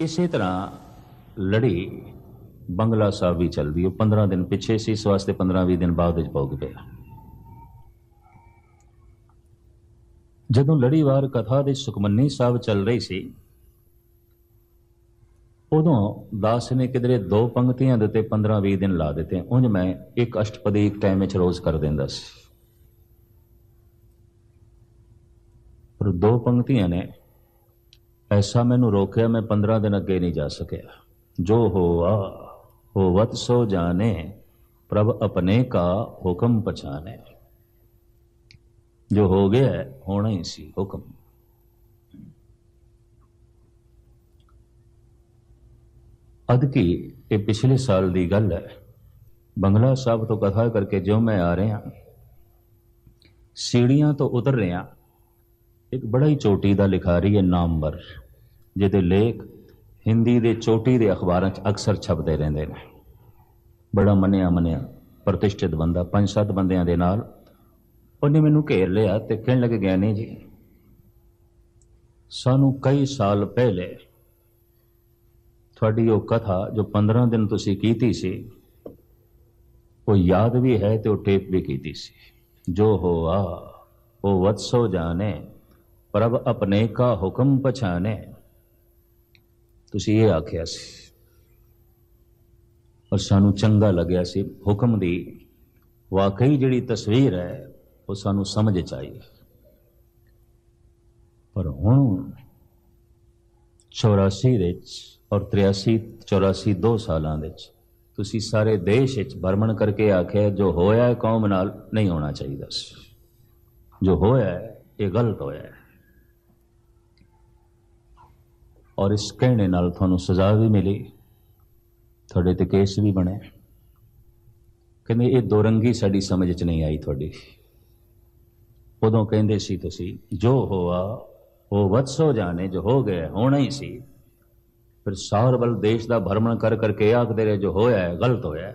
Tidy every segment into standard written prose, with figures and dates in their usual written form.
इसे तरह लड़ी बंगला साहब भी चलती है। 15 दिन पिछे सी, इस वास्ते 15-20 दिन बाद पहुंच गया। जदों लड़ीवार कथा दे सुखमनी साहब चल रही सी, उदों दास ने किधरे 2 पंक्तियां देते 15-20 दिन ला देते। उंज मैं एक अष्टपदी एक टाइम रोज कर देंदा सी, पर 2 पंक्तियां ने ऐसा मैनू रोकया, मैं 15 दिन अगे नहीं जा सकिया। जो हो वत सो जाने, प्रभ अपने का हुक्म पछाने। जो हो गया होना ही सी हुक्म। अद की ये पिछले साल की गल है। बंगला साहब तो कथा करके जो मैं आ रहा, सीढ़ियां तो उतर रहा, एक बड़ा ही चोटी का लिखारी है नामवर, जिहदे लेख हिंदी के चोटी के अखबारों अक्सर छपते रहते हैं। बड़ा मनिया प्रतिष्ठित बंदा, 5-7 बंदियां दे नाल उन्हें मैनू घेर लिया तो कहने लगे, ज्ञानी जी सानू कई साल पहले थोड़ी वो कथा जो 15 दिन तुसी कीती सी, वो याद भी है तो टेप भी कीती सी। जो हो वो वत्सो जाने, प्रभ अपने का हुक्म पछाने। तुसी ये आख्या सी और सानू चंगा लग्या सी। हुक्म दी वाकई जिहड़ी तस्वीर है वो सानू समझ चाहिए। पर हुण 84 और 83-84 2 सालां दे तुसी सारे देश भ्रमण करके आख्या जो होया है कौम नाल नहीं होना चाहिए सी। जो होया है ये गलत होया है, और इस कहने नाल थानू सजा भी मिली, थोड़े ते केस भी बने। कहते ये दोरंगी साड़ी समझ च नहीं आई थोड़ी। उदों कहते सी तुसी जो होआ वो वत्सो जाने, जो हो गया होना ही सी। फिर सार बल देश का भ्रमण कर करके आखते रहे जो होया है गलत होया है,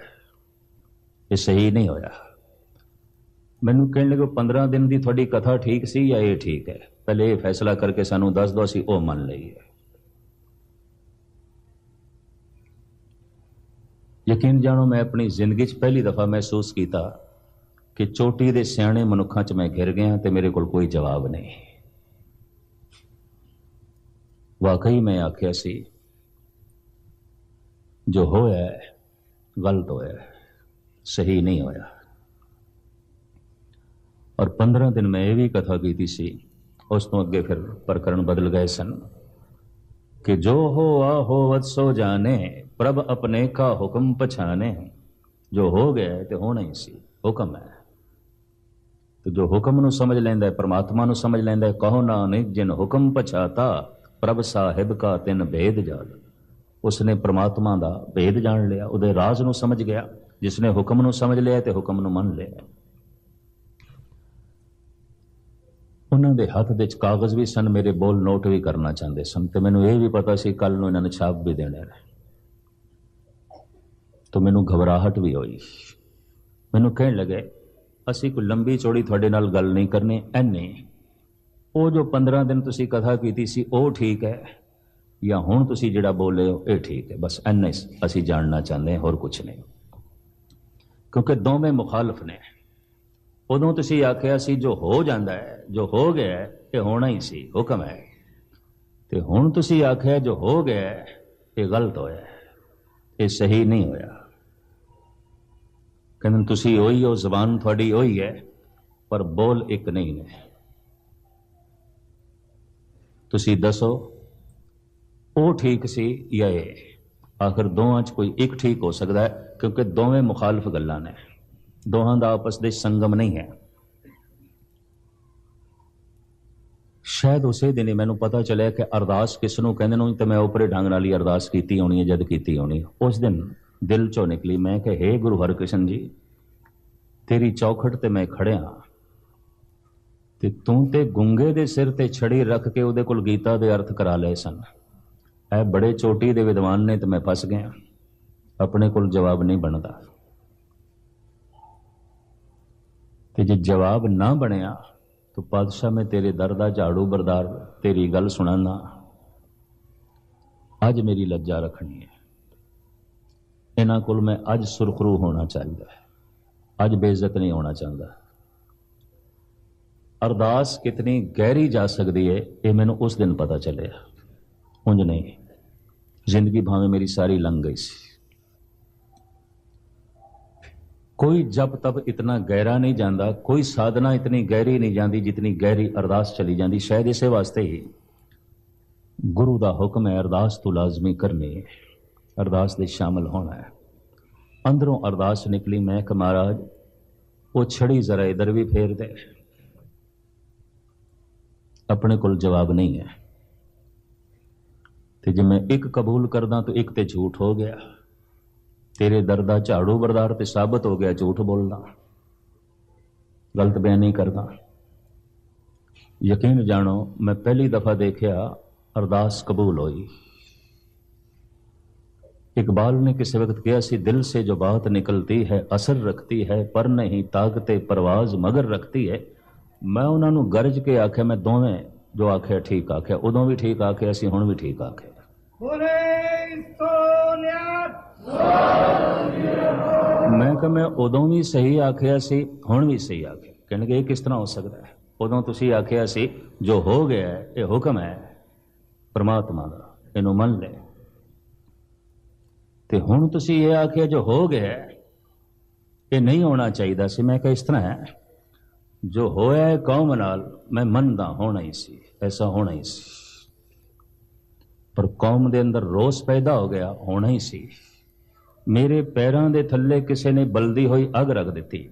ये सही नहीं होया। मैनू कहने लगे 15 दिन की थोड़ी कथा ठीक सी या ये ठीक है, पहले ये फैसला करके सानू दस दो, असीं ओ मन लईए। यकीन जानो मैं अपनी जिंदगी च पहली दफा महसूस किया कि चोटी दे सियाणे मनुखों च मैं घिर गया तो मेरे को कोई जवाब नहीं। वाकई मैं आख्या सी जो होया है गलत होया है, सही नहीं होया। और 15 दिन मैं ये भी कथा की सी, उस तो अगे फिर प्रकरण बदल गए सन कि जो हो वत्सो जाने, प्रभ अपने का हुक्म पछाने। जो हो गया है तो होना ही सी, हुक्म है। तो जो हुक्म नू समझ लेंदा है, परमात्मा नू समझ लेंदा है, कहो नानक जिन हुक्म पछाता, प्रभ साहिब का तिन भेद जाल। उसने परमात्मा का भेद जान लिया, उहदे राज नू समझ गया। जिसने हुक्म नू समझ लिया तो हुक्म नू मन लिया। उन्होंने हाथ दे कागज भी सन, मेरे बोल नोट भी करना चाहते सन, तो मैनू ये भी पता सी कल नू इन्होंने छाप भी देने। तो मैनू घबराहट भी हुई। मैनू कहने लगे असी कोई लंबी चौड़ी थोड़े नाल गल नहीं करनी, एने वो जो 15 दिन तुसी कथा की सी वो ठीक है या हुण तुसी जिहड़ा बोले हो ये ठीक है, बस एने असी जानना चाहते हैं, होर कुछ नहीं। क्योंकि दोवें मुखालफ ने। उदों तुसी आख्या सी जो हो जाता है, जो हो गया है ये होना ही सी, हुक्म है। तो हुण तुसी आख्या जो हो गया है ये गलत होया, ये सही नहीं होया। कहते तुसी ओही हो, जबान थोड़ी ओही है, पर बोल एक नहीं ने। तुसी दसो वो ठीक सी या ये? आखिर दोवां च कोई एक ठीक हो सकता है, क्योंकि दोवें मुखालफ गल्लां ने, दोहां दा आपस दे संगम नहीं है। शायद उसे दिन ही मैनू पता चलिया कि अरदास किसनों कहंदे ने, तो मैं उपरे ढंग नाल ही अरदास कीती होनी है, जद कीती होनी। उस दिन दिल चो निकली, मैं कि हे गुरु हरकृष्ण जी, तेरी चौखट ते मैं खड़िया ते तू ते गुंगे दे सिर ते छड़ी रख के उहदे कोल गीता दे अर्थ करा लए सन। ऐ बड़े चोटी दे विद्वान ने, तो मैं फस गया, अपने कोल जवाब नहीं बनता। ते जे जवाब ना बनया तो पातशाह मैं तेरे दर दा झाड़ू बरदार तेरी गल सुनाना। अज मेरी लज्जा रखनी है, इन्हां कोल मैं अज सुरखरू होना चाहिए, अज बेइज्जत नहीं होना चाहता। अरदास कितनी गहरी जा सकती है ये मैनू उस दिन पता चलिया, उंज नहीं। जिंदगी भावें मेरी सारी लंघ गई सी। कोई जप तप इतना गहरा नहीं जाता, कोई साधना इतनी गहरी नहीं जाती जितनी गहरी अरदास चली जाती। शायद इस वास्ते ही गुरु का हुक्म है अरदास तो लाजमी करनी है, अरदास दे शामिल होना है। अंदरों अरदास निकली, मैं कि महाराज वो छड़ी जरा इधर भी फेर दे, अपने को जवाब नहीं है। तो जे मैं एक कबूल करदा तो एक ते झूठ हो गया, तेरे दर दा झाड़ू बरदार ते साबित हो गया झूठ बोलना, गलत बयान नहीं करदा। यकीन जानो मैं पहली दफा देखा अरदास कबूल होई। इकबाल ने किसी वक्त कहा सी, दिल से जो बात निकलती है असर रखती है, पर नहीं ताकते परवाज मगर रखती है। मैं उन्होंने गरज के आख्या, मैं दोवें जो आख्या ठीक आख्या, उदों भी ठीक आख्या सी, हुण भी ठीक आख्या। मैं कहा मैं उदों भी सही आख्या सी, हुण भी सही आख्या। कहने ये किस तरह हो सकता है? उदों तुसीं आख्या सी जो हो गया है ये हुक्म है परमात्मा का, इनू मन ले। ते हुण तुसीं ये आख्या जो हो गया ये नहीं होना चाहिए सी। मैं कहा इस तरह है, जो होया है कौम नाल मैं मनदा होना ही सी, ऐसा होना ही सी, पर कौम दे अंदर रोस पैदा हो गया, होना ही सी। मेरे पैरों दे थल्ले किसी ने बलदी हुई अग रख दी,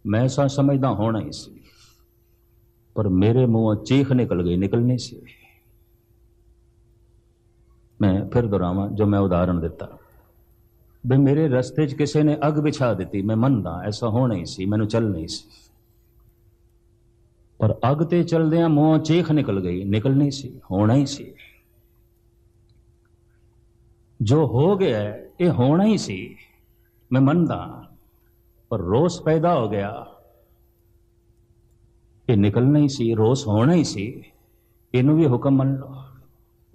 मैं ऐसा समझदा होना ही सी, पर मेरे मुंह चीख निकल गई, निकलनी सी। मैं फिर दोहरावां जो मैं उदाहरण दिता, भाई मेरे रस्ते च किसी ने अग बिछा दी, मैं मनदा ऐसा होना ही सी, मैनू चल नहीं सी, पर अग ते चलदियां मुंह चीख निकल गई, निकलनी सी, होना ही सी। जो हो गया है ये होना ही सी, मैं मनदा, पर रोस पैदा हो गया, ये निकलना ही सी, रोस होना ही सी। इनू भी हुक्म मन लो।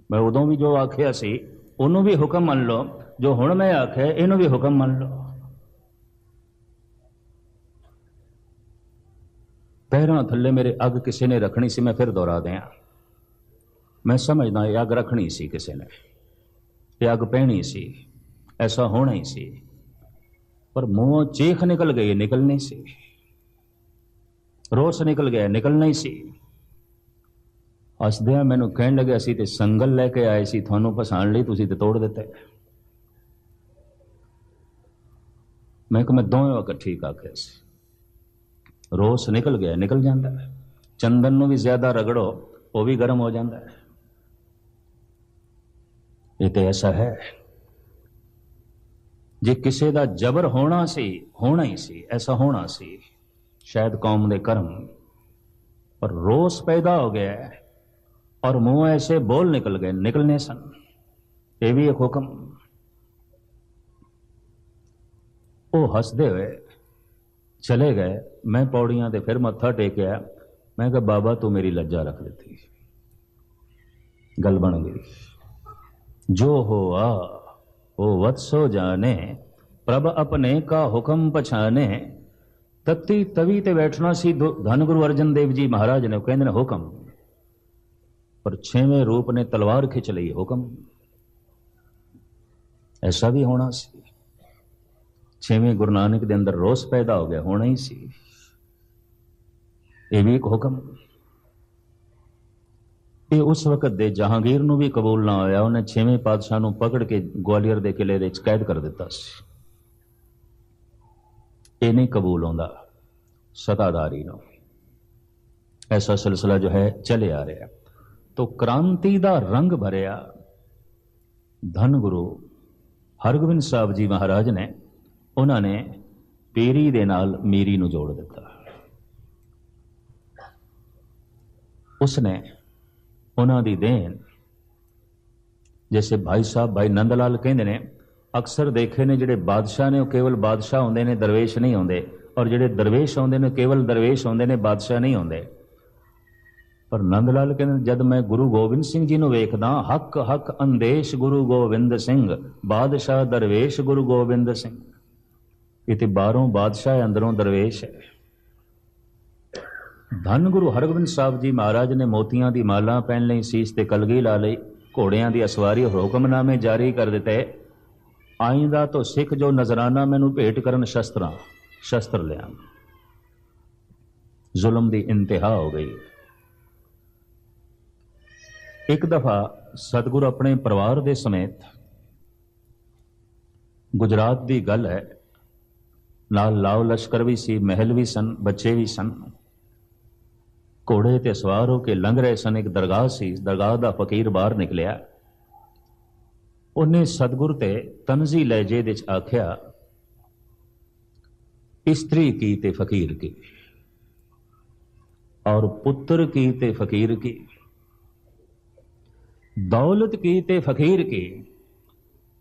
मैं उदों भी जो आख्या सी उन्हों भी हुक्म मन लो, जो हुण मैं आख्या इनू भी हुक्म मन लो। पैरों थल्ले मेरे अग किसी ने रखनी सी, मैं फिर दोहरा दिया, मैं समझदा ये अग रखनी सी किसी ने, ये अग पैनी सी, ऐसा होना ही सी, पर मुंहों चीख निकल गई, निकलनी सी। रोस निकल गया, निकलना ही सी। हसदिया मैनू कहन लगे असी ते संगल लैके आए सी थानू फसाण लई, तुसी ते तोड़ दिते। मैं कहा मैं दोवें वक्त ठीक आख्या सी। रोस निकल गया, निकल जाता है। चंदन नू भी ज्यादा रगड़ो वो भी गर्म हो जाता है। ये तो ऐसा है, जे किसी का जबर होना सी, होना ही सी, ऐसा होना सी, शायद कौम दे कर्म, पर रोस पैदा हो गया है और मुंह ऐसे बोल निकल गए, निकलने सन। ये भी एक हुक्म। वो हंसदे हुए चले गए, मैं पौड़ियां ते फिर मत्था टेकिया। मैं कहा बाबा तू मेरी लज्जा रख दी, गल बन गई। जो हो आ वो वत्सो जाने, प्रभ अपने का हुक्म पछाने। तत्ती तवी ते बैठना सी धन गुरु अर्जन देव जी महाराज ने, कहते ने हुक्म, पर छेवें रूप ने तलवार खिंच ली, हुक्म। ऐसा भी होना सी। छेवें गुरु नानक के अंदर रोस पैदा हो गया, होना ही सी। ये भी एक हुक्म। ये उस वक्त दे जहांगीर नू भी कबूल ना होया, उन्हें छेवें पातशाह नू पकड़ के ग्वालियर के किले दे कैद कर दिता सी। ये नहीं कबूल होंदा सताधारी नू। ऐसा सिलसिला जो है चले आ रहा। तो क्रांति दा रंग भरिया धन गुरु हरगोबिंद साहब जी महाराज ने, उन्होंने पीरी दे नाल मीरी नू जोड़ दिता। उसने उन्हों की देन, जैसे भाई साहब भाई नंद लाल कहते ने, अक्सर देखे ने जिहड़े बादशाह ने केवल बादशाह होंदे ने, दरवेश नहीं होंदे, और जिहड़े दरवेश होंदे ने केवल दरवेश होंदे ने, बादशाह नहीं होंदे। पर नंद लाल कहते जद मैं गुरु गोबिंद सिंह जी ਨੂੰ ਵੇਖਦਾ ਹੱਕ ਹੱਕ ਅੰਦੇਸ਼ ਗੁਰੂ ਗੋਬਿੰਦ ਸਿੰਘ ਬਾਦਸ਼ਾਹ ਦਰਵੇਸ਼ ਗੁਰੂ ਗੋਬਿੰਦ ਸਿੰਘ। ਇਹ ਤੇ ਬਾਹਰੋਂ ਬਾਦਸ਼ਾਹ ਹੈ, ਅੰਦਰੋਂ ਦਰਵੇਸ਼ ਹੈ। ਧੰਨ ਗੁਰੂ ਹਰਗੋਬਿੰਦ ਸਾਹਿਬ ਜੀ ਮਹਾਰਾਜ ਨੇ ਮੋਤੀਆਂ ਦੀ ਮਾਲਾ ਪਹਿਨ ਲਈ, ਸੀਸ ਤੇ ਕਲਗੀ ਲਾ ਲਈ, ਘੋੜਿਆਂ ਦੀ ਅਸਵਾਰੀ ਹੁਕਮਨਾਮੇ ਜਾਰੀ ਕਰ ਦਿੱਤੇ। ਆਇੰਦਾ ਤੋਂ ਸਿੱਖ ਜੋ ਨਜ਼ਰਾਨਾ ਮੈਨੂੰ ਭੇਟ ਕਰਨ ਸ਼ਸਤਰ ਲਿਆ। ਜ਼ੁਲਮ ਦੀ ਇੰਤਹਾ ਹੋ ਗਈ। ਇੱਕ ਦਫਾ ਸਤਿਗੁਰੂ ਆਪਣੇ ਪਰਿਵਾਰ ਦੇ ਸਮੇਤ, ਗੁਜਰਾਤ ਦੀ ਗੱਲ ਹੈ, ਨਾਲ ਲਾਓ ਲਸ਼ਕਰ ਵੀ ਸੀ, ਮਹਿਲ ਵੀ ਸਨ, ਬੱਚੇ ਵੀ ਸਨ, ਘੋੜੇ ਤੇ ਸਵਾਰ ਹੋ ਕੇ ਲੰਘ ਰਹੇ ਸਨ। ਇੱਕ ਦਰਗਾਹ ਸੀ, ਦਰਗਾਹ ਦਾ ਫਕੀਰ ਬਾਹਰ ਨਿਕਲਿਆ। ਉਹਨੇ ਸਤਿਗੁਰ ਤੇ ਤਨਜ਼ੀ ਲਹਿਜੇ ਦੇ ਵਿੱਚ ਆਖਿਆ, ਇਸਤਰੀ ਕੀ ਤੇ ਫਕੀਰ ਕੀ, ਔਰ ਪੁੱਤਰ ਕੀ ਤੇ ਫਕੀਰ ਕੀ, दौलत की ते फकीर की,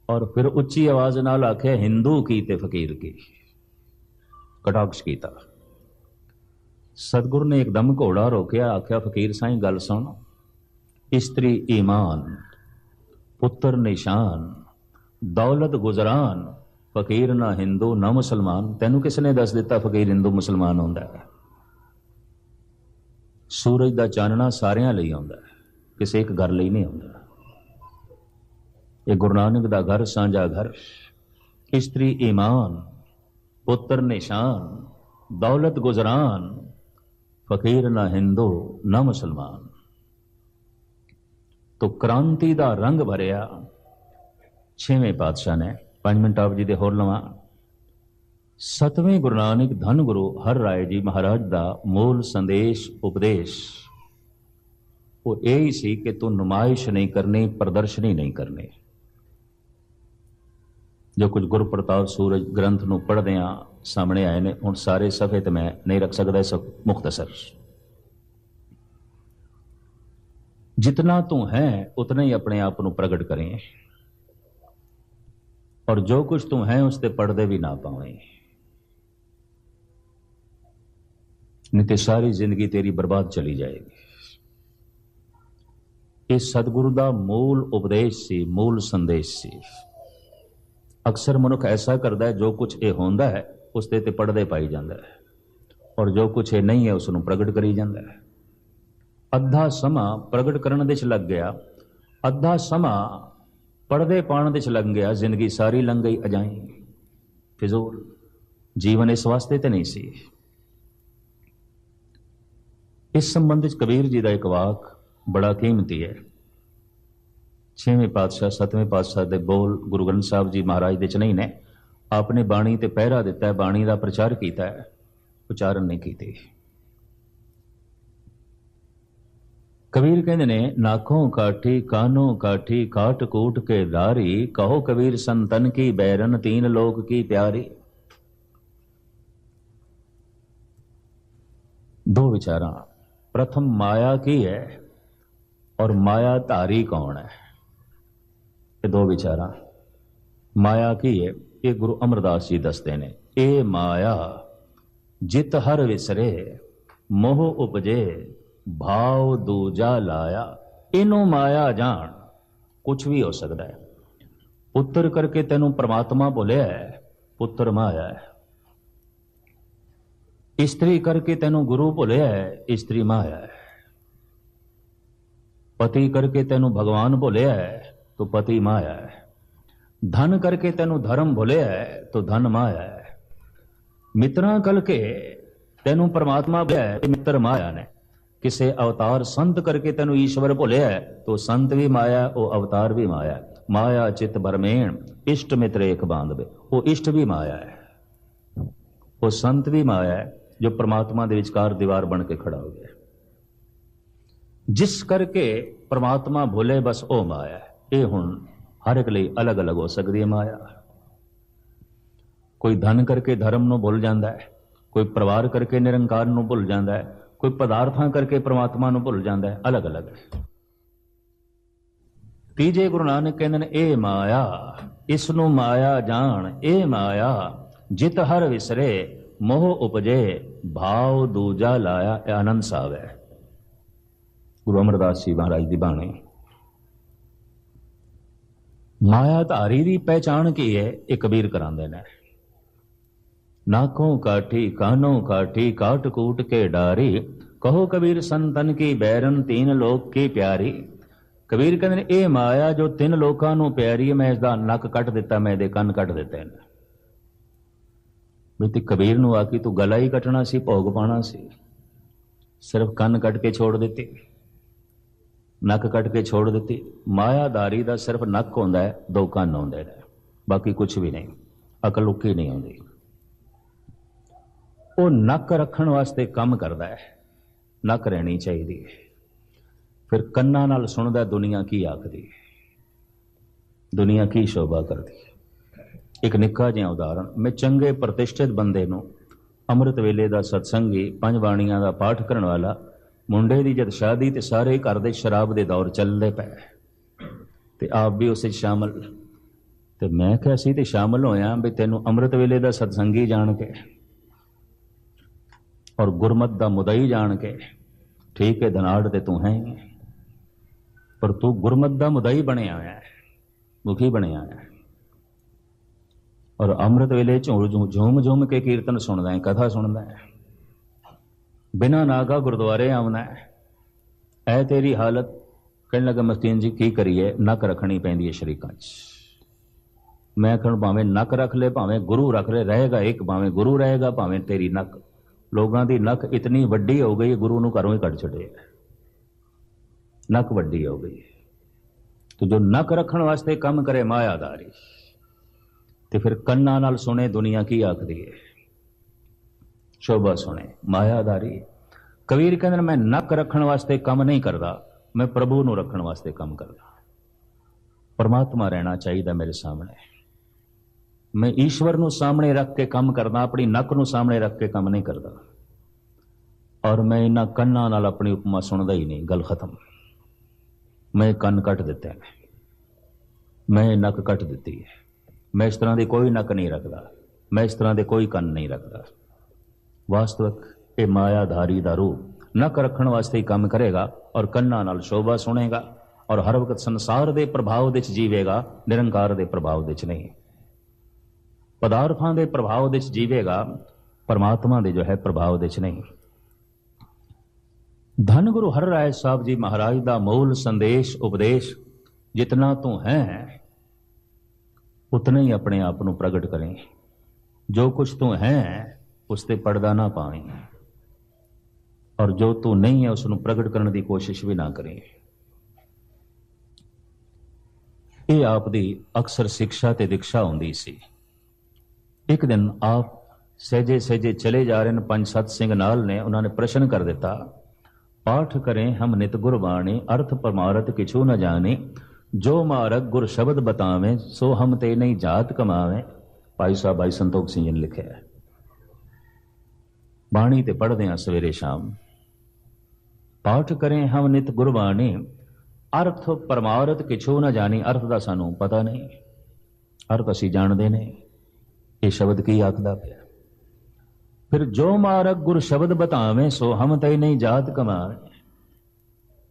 और फिर उच्ची आवाज नाल आखे हिंदू की ते फकीर की। कटाक्ष कीता। सतगुरु ने एकदम घोड़ा रोकिया, आख्या फकीर साईं गल सुन, इस्त्री ईमान, पुत्र निशान, दौलत गुजरान, फकीर ना हिंदू ना मुसलमान। तैनू किसने दस दिता फकीर हिंदू मुसलमान होंदा है? सूरज दा चानना सारियां लई आउंदा है, किसी एक घर ਲਈ नहीं आउंदा। ये गुरु नानक दा घर साझा घर। इस्त्री ईमान, पुत्र निशान, दौलत गुजरान, फकीर ना हिंदू ना मुसलमान। तो क्रांति दा रंग भरिया 6वें पातशाह ने। 5 मिनट आप जी दे होर लवां। 7वें गुरु नानक धन गुरु हर राय जी महाराज दा मूल संदेश उपदेश वो यही सी कि तू नुमाइश नहीं करनी, प्रदर्शनी नहीं करनी। जो कुछ गुरु प्रताप सूरज ग्रंथ नूं पढ़दे आ सामने आए ने, हुण सारे सफ़े ते मैं नहीं रख सकदा, सब मुख्तसर। जितना तू है उतना ही अपने आप नूं प्रगट करें, और जो कुछ तू है उसते पर्दे भी ना पावे, नहीं तो सारी जिंदगी तेरी बर्बाद चली जाएगी। ये सतगुरु का मूल उपदेश सी, मूल संदेश सी। अक्सर मनुख ऐसा करता है, जो कुछ ये होंदा है उसते ते पड़दे पाई जाता है, और जो कुछ ये नहीं है उसनों प्रगट करी जाता है। अद्धा समा प्रगट करने दे लग गया, अद्धा समा पड़दे पाने दे लग गया, जिंदगी सारी लंघ गई अजाई फिजूल। जीवन इस वास्ते तो नहीं सी। इस संबंध कबीर जी का एक वाक बड़ा कीमती है। 6वें पातशाह 7वें पातशाह दे बोल गुरु ग्रंथ साहब जी महाराज दे च नहीं ने। आपने बाणी ते पहरा दिता है, बाणी का प्रचार किया है, उच्चारण नहीं कीते। कबीर कहते ने, नाखों काठी कानों काठी काट कूट के दारी, कहो कबीर संतन की बैरन तीन लोक की प्यारी। दो विचारा। प्रथम माया की है और माया धारी कौन है, ये दो विचारा। माया की है, ये गुरु अमरदास जी दसते ने, ए माया जित हर विसरे, मोह उपजे भाव दूजा लाया। इनू माया जान, कुछ भी हो सकता है। पुत्र करके तेनू परमात्मा बोलिया है, पुत्र माया है। स्त्री करके तेनू गुरु बोलिया है, स्त्री माया है। पति करके तेनू भगवान बोलिया है, तो पति माया है। धन करके तेनू धर्म बोलिया है, तो धन माया है। मित्रा करके तेनू परमात्मा बोलिया है, तो मित्र माया ने। किसे अवतार संत करके तेनू ईश्वर बोलिया है, तो संत भी माया, वो अवतार भी माया। माया चित भरमेण इष्ट मित्र एक बांधवे, वो इष्ट भी माया है, वो संत भी माया है, जो परमात्मा के विचकार दीवार बन के खड़ा हो गया। जिस करके परमात्मा भूले बस ओ माया है। ये हुण हर एक लिए अलग अलग हो सकती है माया। कोई धन करके धर्म नूं भुल जाता है, कोई परिवार करके निरंकार नूं भुल जाता है, कोई पदार्थां करके परमात्मा नूं भुल जाता है। अलग अलग है। तीजे गुरु नानक कहते हैं, ए माया इसनूं माया जान, ए माया जित हर विसरे, मोह उपजे भाव दूजा लाया। आनंद साहब है। गुरु अमरदास जी महाराज की बाणी। मायाधारी की पहचान की है, ये कबीर करांदे ने। नाकों काठी कानों काठी काट कूट के डारी, कहो कबीर संतन की बैरन तीन लोक की प्यारी। कबीर कहते ने ये माया जो तीन लोकां नूं प्यारी है, मैं इसका नक कट दिता, मैं इहदे कंन कट दिते ने। भी कबीर नूं आखी तू गला ही कटना सी, भोग पाना सी, सिर्फ कंन कट के छोड़ दिती, नक कट के छोड़ दिती। मायाधारी का सिर्फ नक होंदा है, दो कंन होंदे ने, बाकी कुछ भी नहीं, अकल उकी नहीं आउंदी। वो नक रखण वास्ते काम करदा है, नक रहनी चाहिए। फिर कन्ना नाल सुनदा दुनिया की आखदी, दुनिया की शोभा करदी। एक निक्का जिहा उदाहरण, मैं चंगे प्रतिष्ठित बंदे नूं अमृत वेले का सत्संगी, पंज बाणियां का पाठ करने वाला मुंडे की जद शादी तो सारे घर दे शराब के दौर चलते पे, ते आप भी उस शामिल। ते मैं क्या सी ते शामिल होया भी तेनों अमृत वेले का सत्संगी जान के और गुरमत का मुदई जान के, ठीक है धनाड़ ते तू है ही, पर तू गुरमत का मुदई बनया होया है, मुखी बनया होया है। और अमृत वेले झूम झूम के कीर्तन सुनदा है, कथा सुनदा है, बिना नागा गुरुद्वारे आउंदा है। ऐ तेरी हालत, कहने लगा मस्तीन जी की करिए, नक रखनी पैंदी है शरीकां च। मैं कहूं भावें नक रख ले, भावें गुरु रख ले, रहेगा एक, भावें गुरु रहेगा, भावें तेरी नक। लोगों की नक इतनी वड्डी हो गई, गुरु नूं घरों ही कट छड़े, नक वड्डी हो गई। तो जो नक रखण वास्ते काम करे मायादारी, तो फिर कन्ना नाल सुने दुनिया की आखदी है, शोभा सुने मायादारी। कबीर कहते मैं नक रखण वास्ते काम नहीं करता, मैं प्रभु नूं रखण वास्ते काम करता। परमात्मा रहना चाहिए मेरे सामने, मैं ईश्वर नूं सामने रख के काम करदा, अपनी नक नूं सामने रख के काम नहीं करता। और मैं इन्हां कन्ना नाल अपनी उपमा सुनदा ही नहीं, गल खत्म। मैं कन कट दिते हैं, मैं नक कट दिती है, मैं इस तरह की कोई नक नहीं रखता, मैं इस तरह के कोई कन नहीं रखता। वास्तविक ये मायाधारी का रूप नक रखण वास्ते ही काम करेगा और कन्ना नाल शोभा सुनेगा और हर वक्त संसार के प्रभाव विच जीवेगा, निरंकार के प्रभाव विच नहीं, पदार्थां के प्रभाव विच जीवेगा, परमात्मा के जो है प्रभाव विच नहीं। धन गुरु हर राय साहब जी महाराज का मूल संदेश उपदेश, जितना तू है उतना ही अपने आप को प्रगट करें, जो कुछ तू है उसते पर्दा ना पावे, और जो तू नहीं है उसनों प्रगट करने की कोशिश भी ना करें। ये आप दी अक्सर शिक्षा ते दीक्षा होंदी सी। एक दिन आप सहजे सहजे चले जा रहे हैं, पंज सत सिंह नाल ने, उन्होंने प्रश्न कर दिता, पाठ करें हम नित गुरबाणी, अर्थ परमारथ किछु न जाने, जो मारग गुर शब्द बतावें, सो हम ते नहीं जात कमावें। भाई साहब भाई संतोख सिंह जी ने लिखे है, बाणी ते पढ़ते हैं सवेरे शाम। पाठ करें हम नित गुरबाणी, अर्थ परमारथ किछु न जानी, अर्थ का सानू पता नहीं, अर्थ असी जानते नहीं, ये शब्द की आखदा पिया। फिर जो मारग गुर शब्द बतावें, सो हम ते नहीं जात कमावें।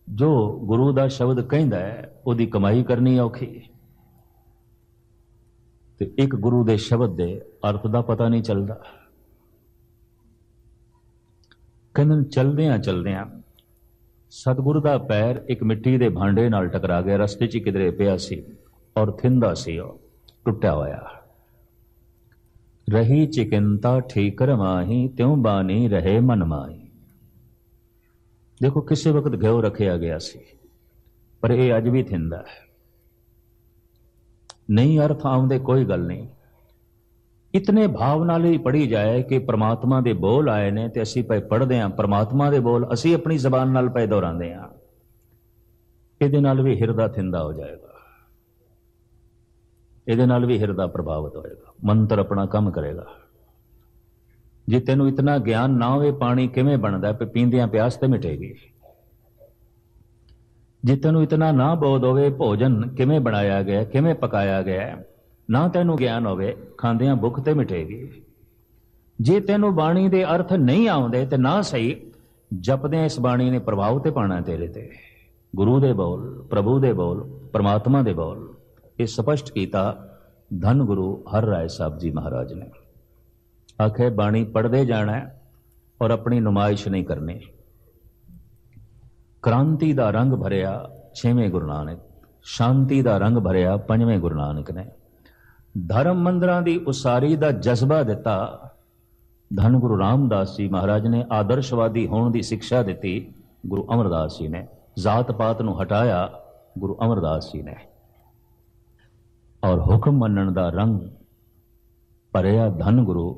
जो गुरु का शब्द कहता है उसकी कमाई करनी औखी, तो एक गुरु के शब्द के अर्थ का पता नहीं चलता। कहते चलदियां चलदियां सतगुरु का पैर एक मिट्टी के भांडे नाल टकरा गया, रस्ते च किधरे पिया सी और थिंदा सी, टुटिया होया। रही चिकिंता ठीकर माही, त्यों बानी रहे मन माही। देखो किसी वक्त घ्यो रखिया गया सी, पर यह अज भी थिंदा है, नहीं अर्थ आउंदे कोई गल नहीं। इतने भाव नाल ही पढ़ी जाए कि परमात्मा दे बोल आए ने ते असी पे पढ़दे हां, परमात्मा दे बोल असी अपनी जबान नाल पे दोहरांदे हां, इहदे नाल भी हिरदा थिंदा हो जाएगा, इहदे नाल भी हिरदा प्रभावित होएगा, मंत्र अपना काम करेगा। जे तेनू इतना ज्ञान ना होवे पानी किवें बनदा है, पींदियां प्यास ते मिटेगी। जे तेनू इतना ना बोध होवे भोजन किवें बनाया गया, किवें पकाया गया, ना तेनू ज्ञान होवे खांदियां भुख ते मिटेगी। जे तेनू बाणी दे अर्थ नहीं आउंदे ते ना सही जपदे इस बाणी ने प्रभाव ते पाना तेरे ते। गुरु दे बोल, प्रभु दे बोल, परमात्मा दे बोल, ये स्पष्ट किया धन गुरु हर राय साहब जी महाराज ने। आखे बाणी पढ़ते जाना है और अपनी नुमाइश नहीं करनी। क्रांति का रंग भरिया 6वें गुरु नानक, शांति का रंग भरिया 5वें गुरु नानक ने, धर्म मंदिरां की उसारी का जज्बा दिता धन गुरु रामदास जी महाराज ने, आदर्शवादी होने की शिक्षा दी गुरु अमरदास जी ने, जात पात नूं हटाया गुरु अमरदास जी ने, और हुक्म मनण का रंग भरिया धन गुरु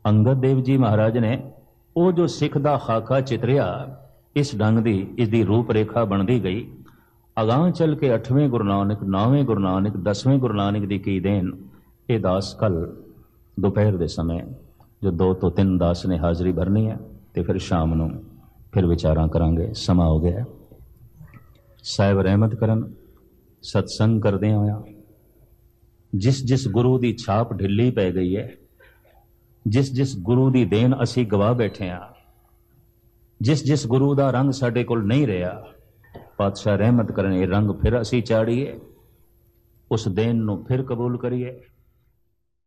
अंगद देव जी महाराज ने। वो जो सिख का खाका चितरिया इस ढंग की इसकी रूप रेखा बनती गई। अगां चल के 8वें गुरु नानक, 9वें गुरु नानक, 10वें गुरु नानक की की देन। ये दास कल दोपहर के समय जो 2 तो 3 दास ने हाज़री भरनी है, तो फिर शाम को फिर विचारां करांगे। समा हो गया। साहिब रहमत करन सत्संग करदे होया जिस जिस गुरु की छाप ढिली पै गई है, जिस जिस गुरु की देन असी गवा बैठे हाँ, जिस जिस गुरु का रंग साडे कोल नहीं रहा, पातशाह रहमत करन ये रंग फिर असी चाड़ीए, उस देन नूं फिर कबूल करिए।